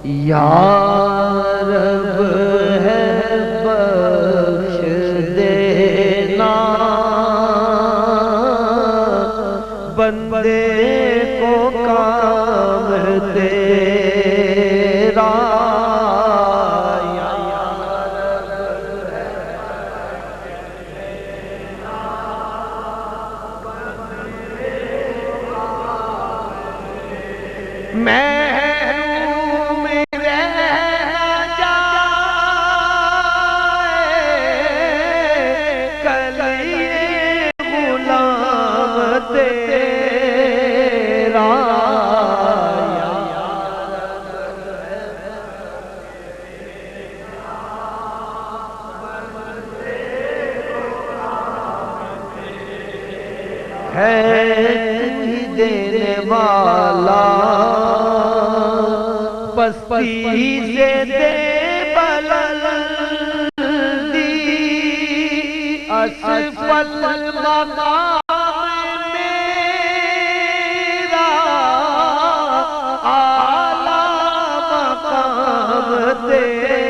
یا رب ہے بخش دینا بندے کو کام تیرا محروم رہنا جائے کلی غلام تیرا ہے تو ہی دینے والا پستی سے دے بلندی اسفل مقام میرا اعلیٰ مقام تیرا